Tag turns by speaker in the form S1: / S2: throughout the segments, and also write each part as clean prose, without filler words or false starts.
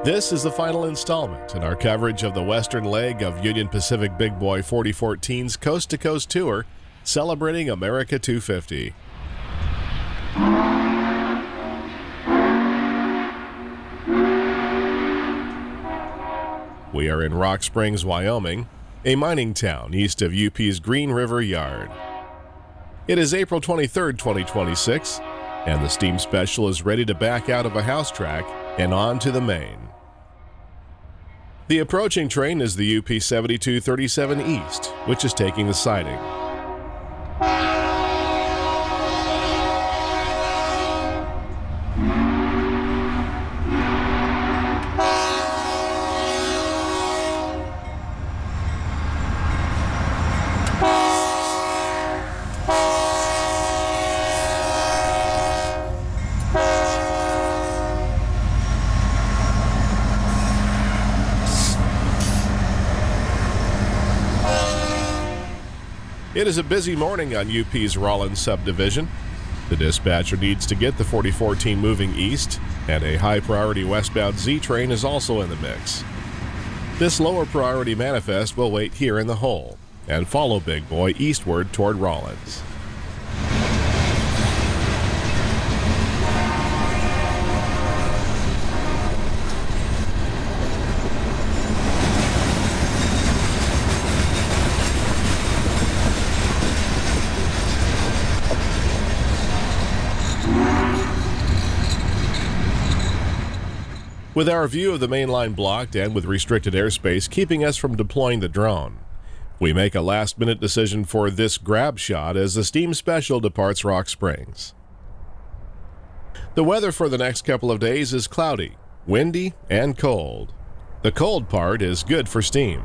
S1: This is the final installment in our coverage of the western leg of Union Pacific Big Boy 4014's Coast to Coast Tour, celebrating America 250. We are in Rock Springs, Wyoming, a mining town east of UP's Green River Yard. It is April 23, 2026, and the Steam Special is ready to back out of a house track and on to the main. The approaching train is the UP 7237 East, which is taking the siding. It is a busy morning on UP's Rawlins subdivision. The dispatcher needs to get the 4014 moving east, and a high-priority westbound Z train is also in the mix. This lower priority manifest will wait here in the hole and follow Big Boy eastward toward Rawlins. With our view of the main line blocked and with restricted airspace keeping us from deploying the drone, we make a last-minute decision for this grab shot as the Steam Special departs Rock Springs. The weather for the next couple of days is cloudy, windy, and cold. The cold part is good for steam.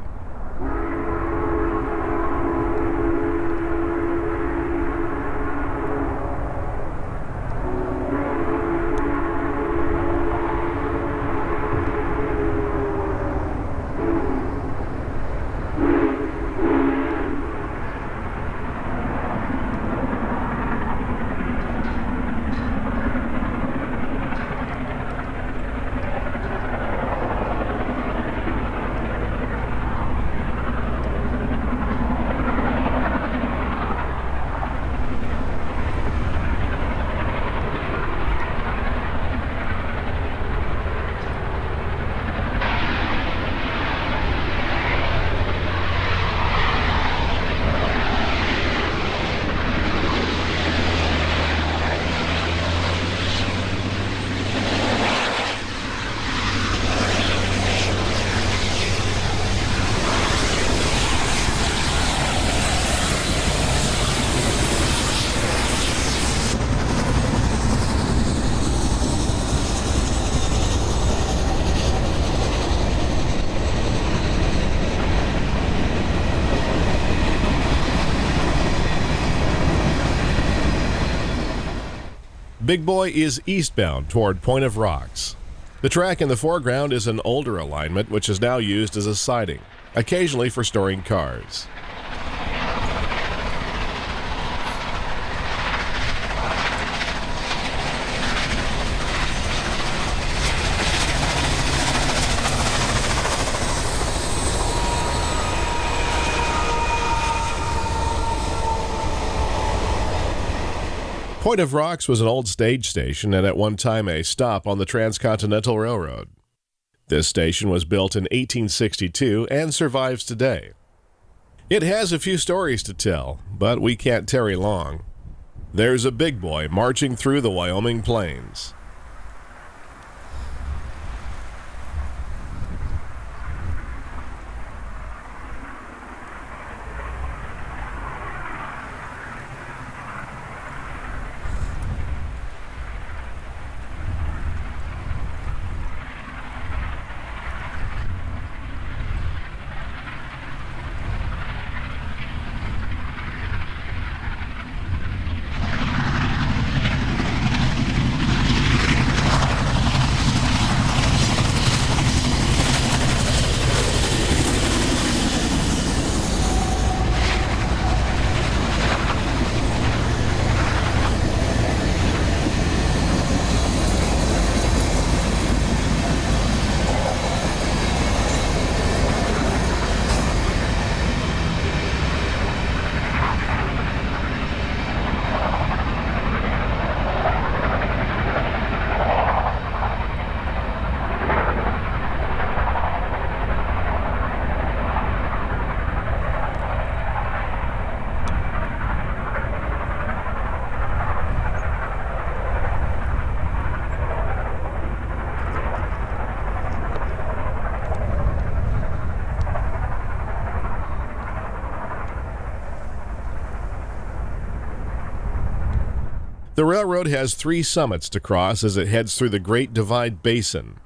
S1: Big Boy is eastbound toward Point of Rocks. The track in the foreground is an older alignment which is now used as a siding, occasionally for storing cars. Point of Rocks was an old stage station and at one time a stop on the Transcontinental Railroad. This station was built in 1862 and survives today. It has a few stories to tell, but we can't tarry long. There's a big boy marching through the Wyoming plains. The railroad has 3 summits to cross as it heads through the Great Divide Basin.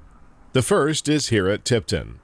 S1: The first is here at Tipton.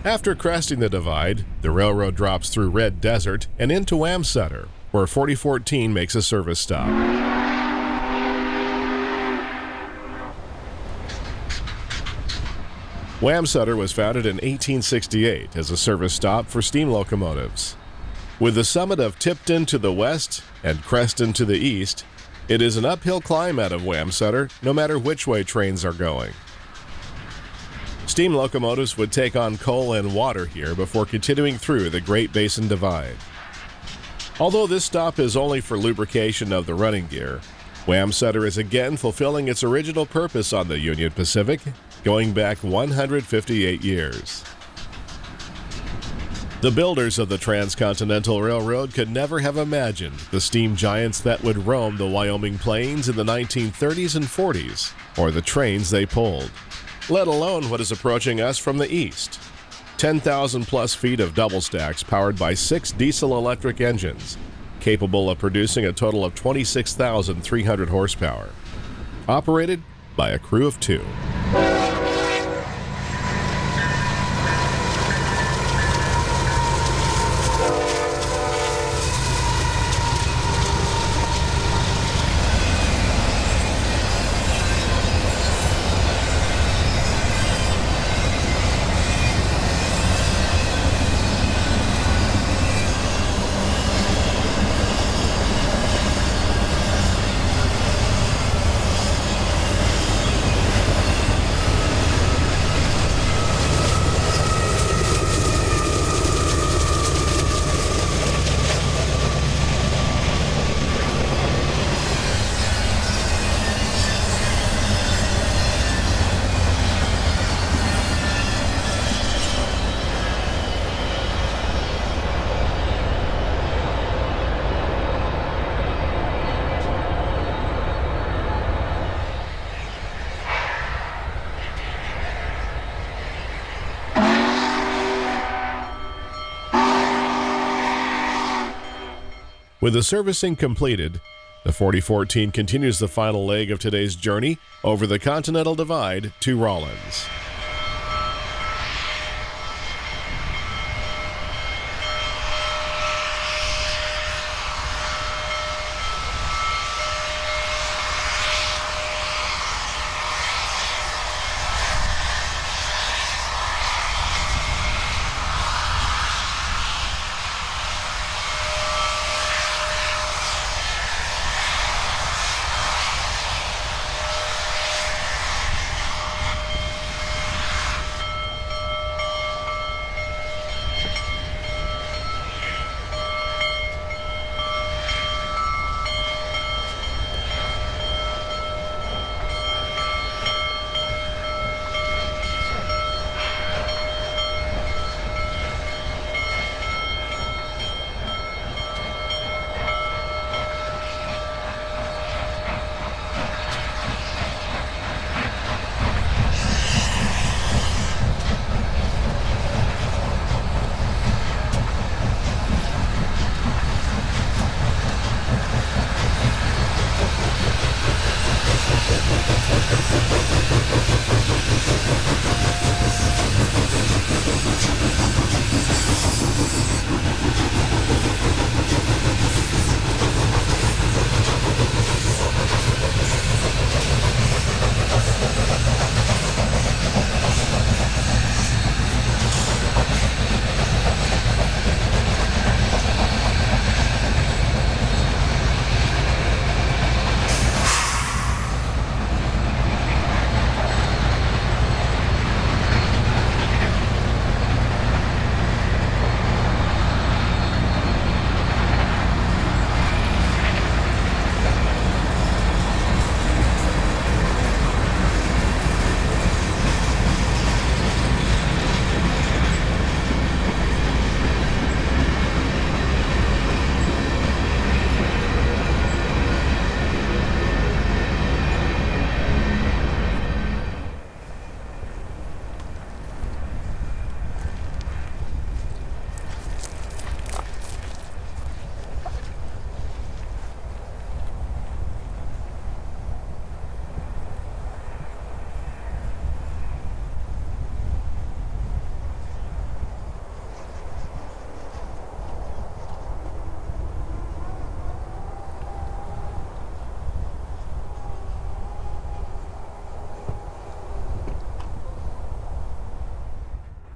S1: After cresting the divide, the railroad drops through Red Desert and into Wamsutter, where 4014 makes a service stop. Wamsutter was founded in 1868 as a service stop for steam locomotives. With the summit of Tipton to the west and Creston to the east, it is an uphill climb out of Wamsutter no matter which way trains are going. Steam locomotives would take on coal and water here before continuing through the Great Basin Divide. Although this stop is only for lubrication of the running gear, Wamsutter is again fulfilling its original purpose on the Union Pacific, going back 158 years. The builders of the Transcontinental Railroad could never have imagined the steam giants that would roam the Wyoming plains in the 1930s and 40s, or the trains they pulled, let alone what is approaching us from the east. 10,000 plus feet of double stacks powered by 6 diesel-electric engines, capable of producing a total of 26,300 horsepower. Operated by a crew of 2. With the servicing completed, the 4014 continues the final leg of today's journey over the Continental Divide to Rawlins.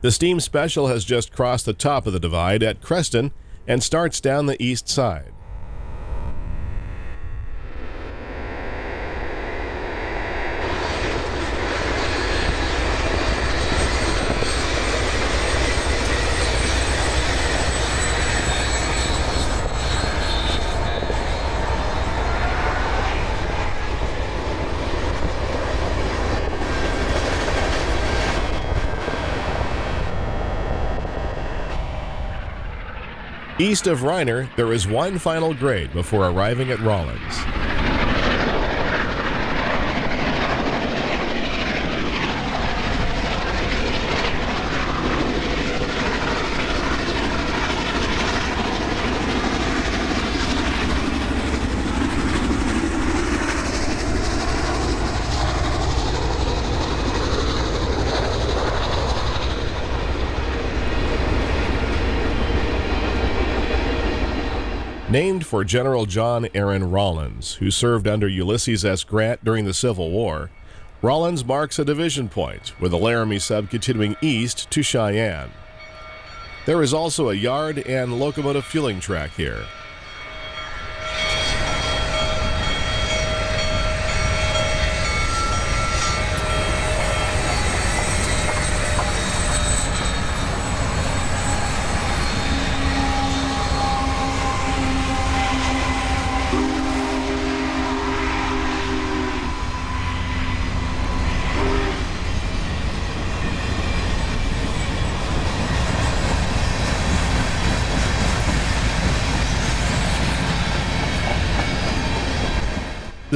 S1: The Steam Special has just crossed the top of the divide at Creston and starts down the east side. East of Reiner, there is one final grade before arriving at Rawlins. Named for General John Aaron Rawlins, who served under Ulysses S. Grant during the Civil War, Rawlins marks a division point, with the Laramie sub continuing east to Cheyenne. There is also a yard and locomotive fueling track here.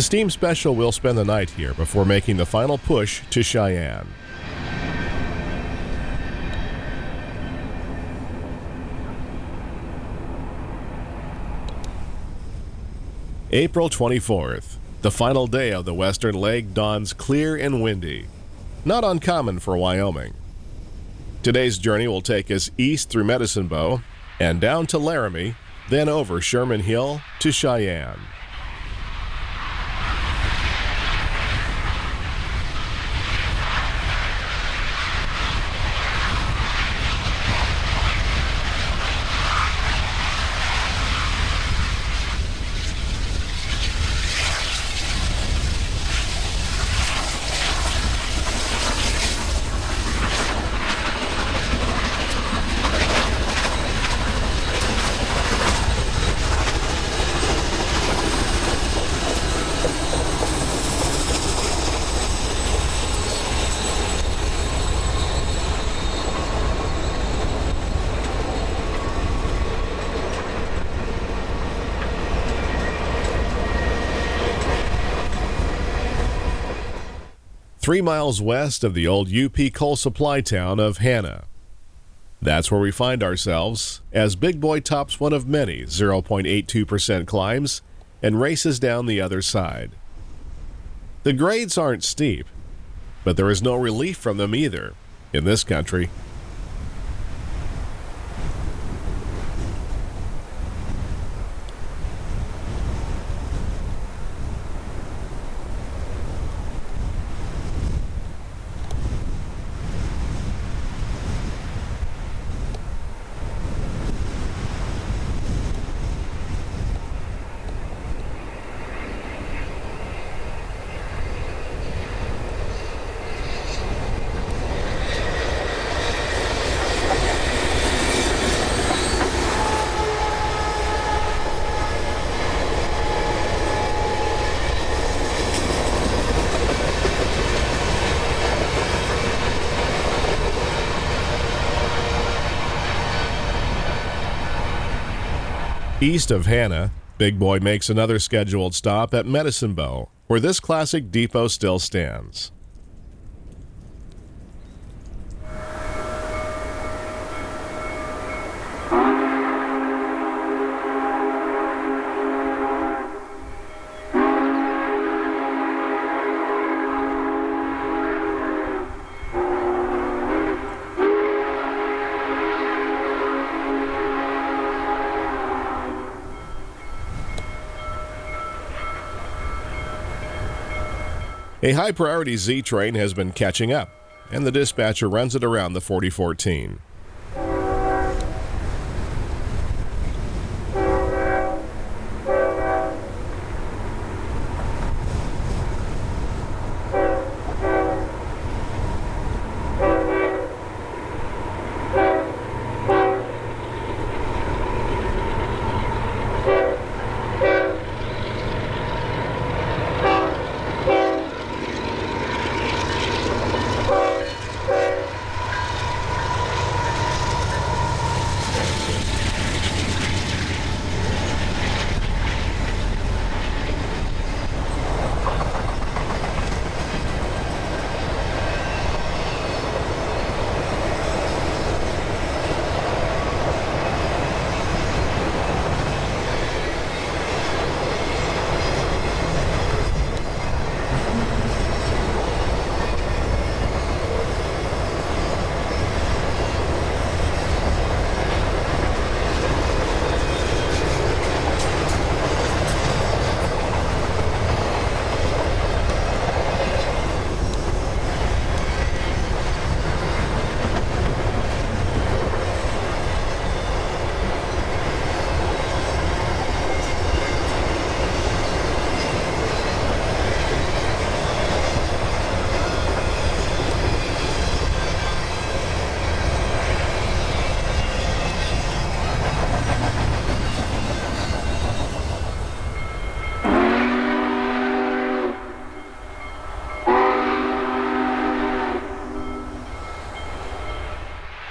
S1: The Steam Special will spend the night here before making the final push to Cheyenne. April 24th. The final day of the western leg dawns clear and windy. Not uncommon for Wyoming. Today's journey will take us east through Medicine Bow and down to Laramie, then over Sherman Hill to Cheyenne. Three miles west of the old UP coal supply town of Hanna. That's where we find ourselves as Big Boy tops one of many 0.82% climbs and races down the other side. The grades aren't steep, but there is no relief from them either in this country. East of Hanna, Big Boy makes another scheduled stop at Medicine Bow, where this classic depot still stands. A high-priority Z train has been catching up. and the dispatcher runs it around the 4014.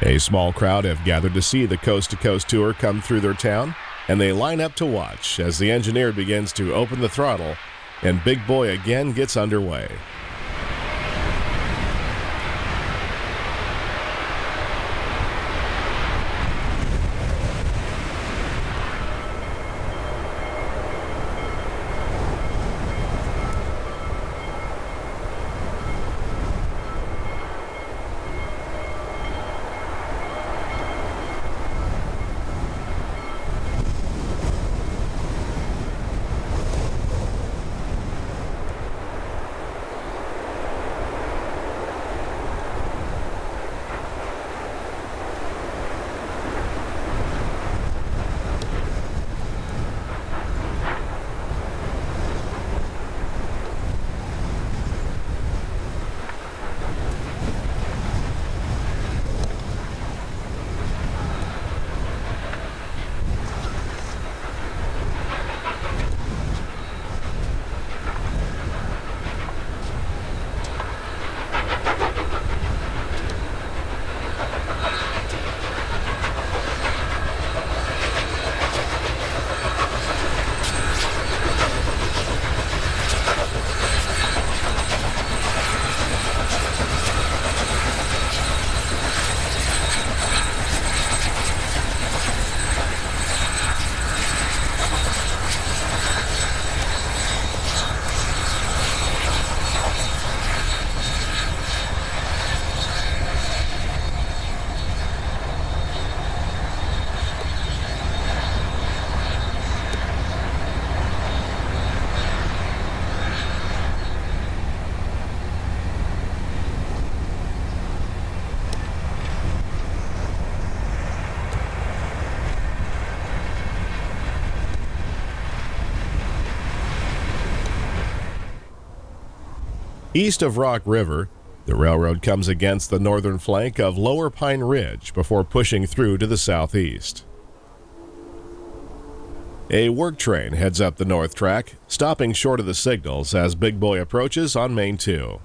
S1: A small crowd have gathered to see the coast-to-coast tour come through their town, and they line up to watch as the engineer begins to open the throttle and Big Boy again gets underway. East of Rock River, the railroad comes against the northern flank of Lower Pine Ridge before pushing through to the southeast. A work train heads up the north track, stopping short of the signals as Big Boy approaches on Main 2.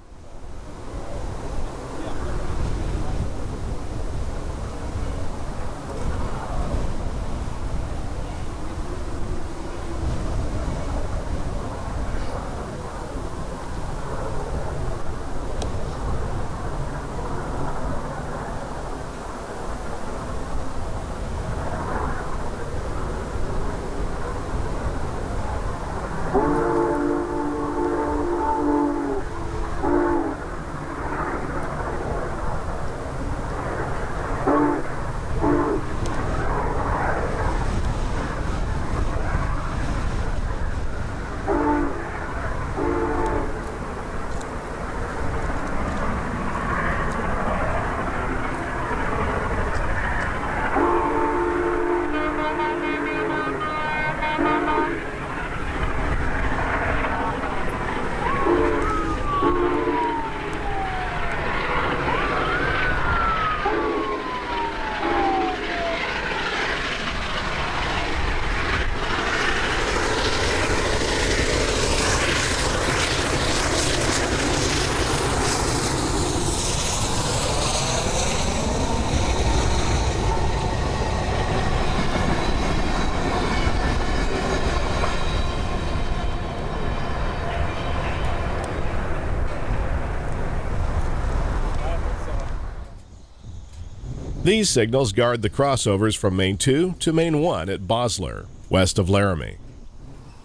S1: These signals guard the crossovers from Main 2 to Main 1 at Bosler, west of Laramie.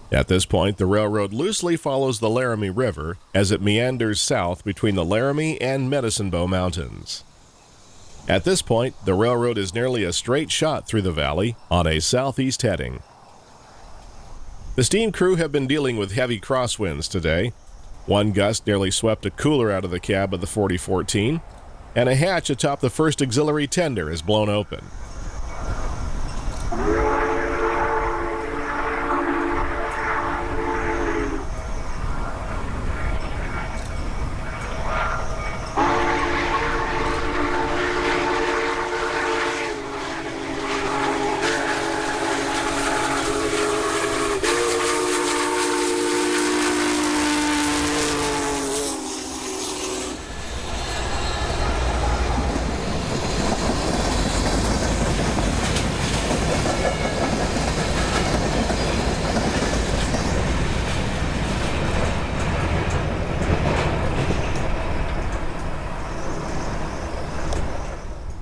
S1: At this point, the railroad loosely follows the Laramie River as it meanders south between the Laramie and Medicine Bow Mountains. At this point, the railroad is nearly a straight shot through the valley on a southeast heading. The steam crew have been dealing with heavy crosswinds today. One gust nearly swept a cooler out of the cab of the 4014, and a hatch atop the first auxiliary tender is blown open.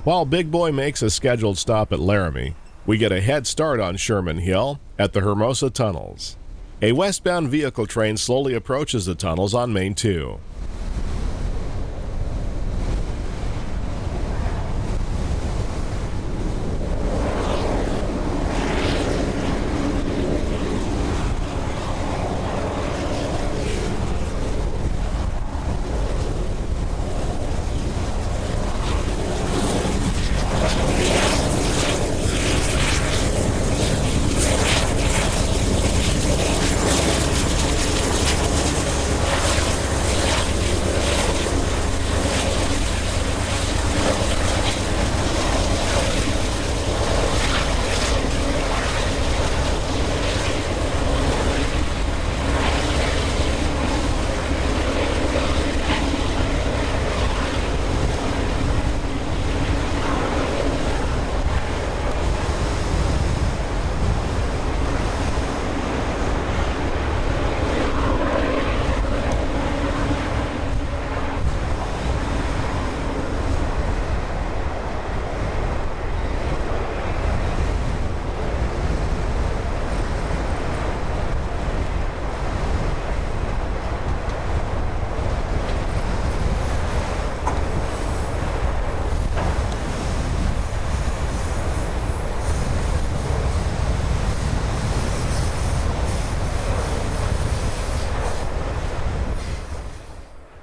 S1: While Big Boy makes a scheduled stop at Laramie, we get a head start on Sherman Hill at the Hermosa Tunnels. A westbound vehicle train slowly approaches the tunnels on Main 2.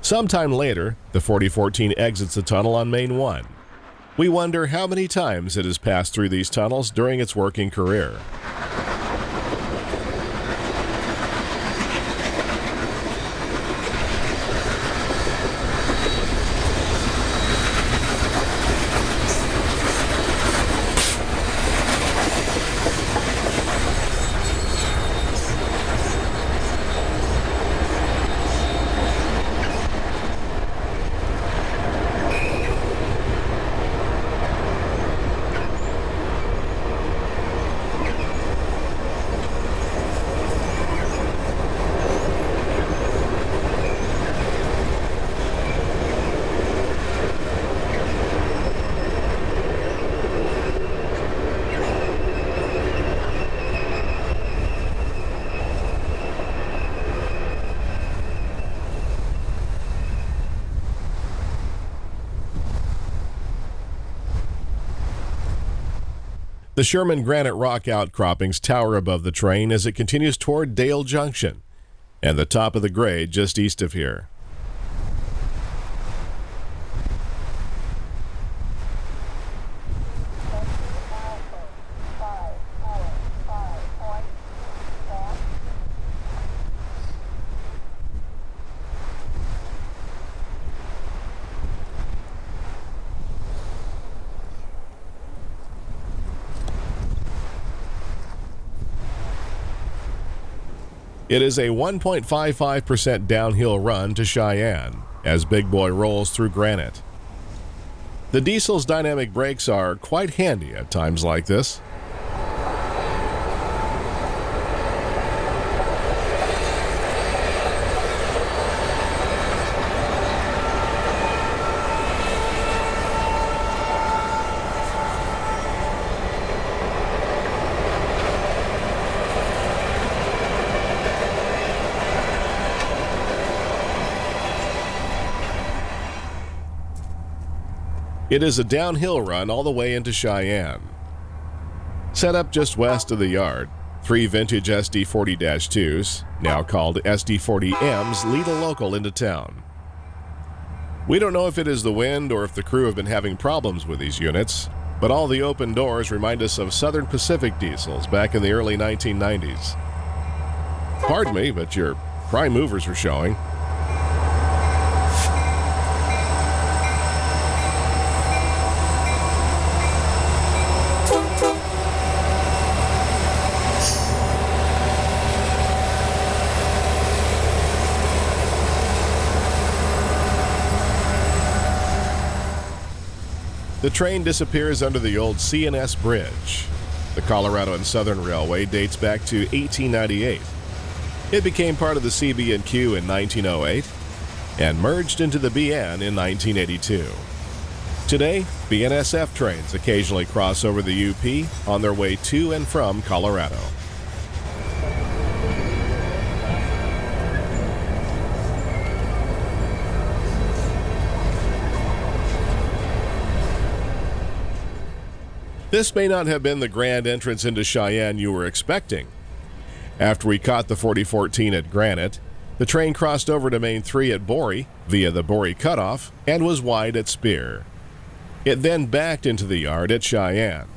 S1: Sometime later, the 4014 exits the tunnel on Main 1. We wonder how many times it has passed through these tunnels during its working career. The Sherman granite rock outcroppings tower above the train as it continues toward Dale Junction and the top of the grade just east of here. It is a 1.55% downhill run to Cheyenne as Big Boy rolls through granite. The diesel's dynamic brakes are quite handy at times like this. It is a downhill run all the way into Cheyenne. Set up just west of the yard, 3 vintage SD40-2s, now called SD40Ms, lead a local into town. We don't know if it is the wind or if the crew have been having problems with these units, but all the open doors remind us of Southern Pacific diesels back in the early 1990s. Pardon me, but your prime movers are showing. The train disappears under the old C&S Bridge. The Colorado and Southern Railway dates back to 1898. It became part of the CB&Q in 1908 and merged into the BN in 1982. Today, BNSF trains occasionally cross over the UP on their way to and from Colorado. This may not have been the grand entrance into Cheyenne you were expecting. After we caught the 4014 at Granite, the train crossed over to Main 3 at Bory via the Bory Cutoff and was wide at Spear. It then backed into the yard at Cheyenne.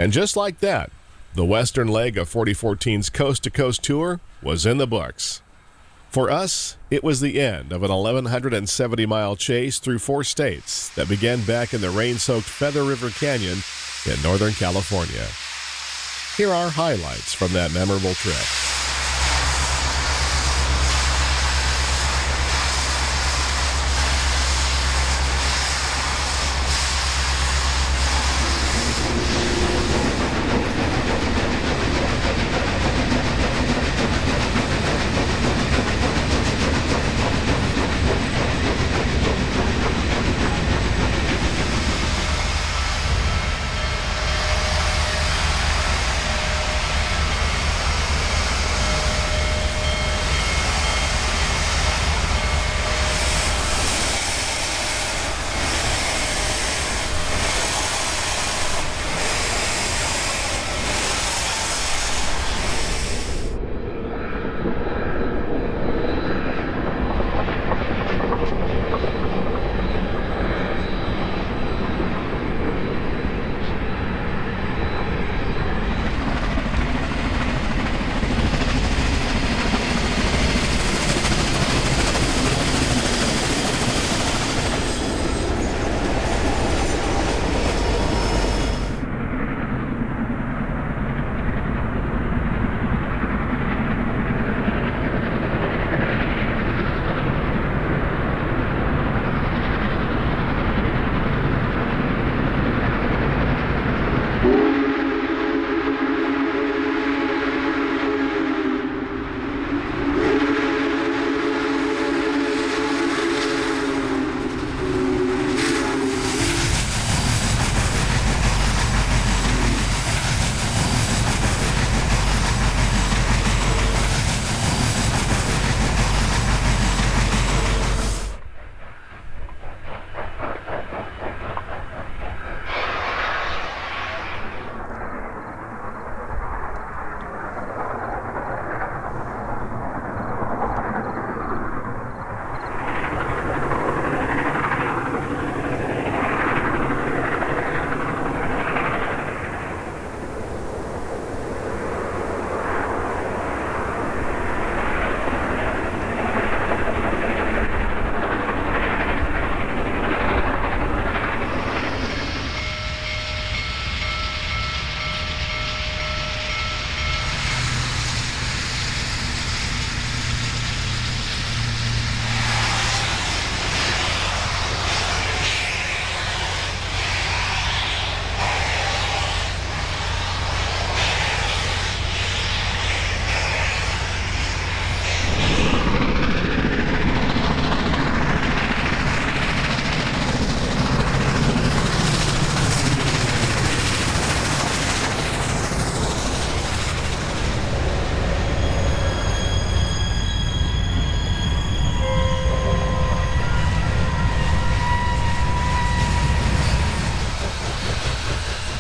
S1: And just like that, the western leg of 4014's coast-to-coast tour was in the books. For us, it was the end of an 1,170-mile chase through 4 states that began back in the rain-soaked Feather River Canyon in Northern California. Here are highlights from that memorable trip.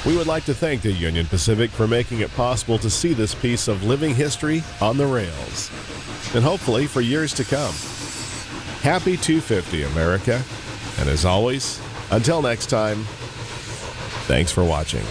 S1: We would like to thank the Union Pacific for making it possible to see this piece of living history on the rails, and hopefully for years to come. Happy 250, America. And as always, until next time, thanks for watching.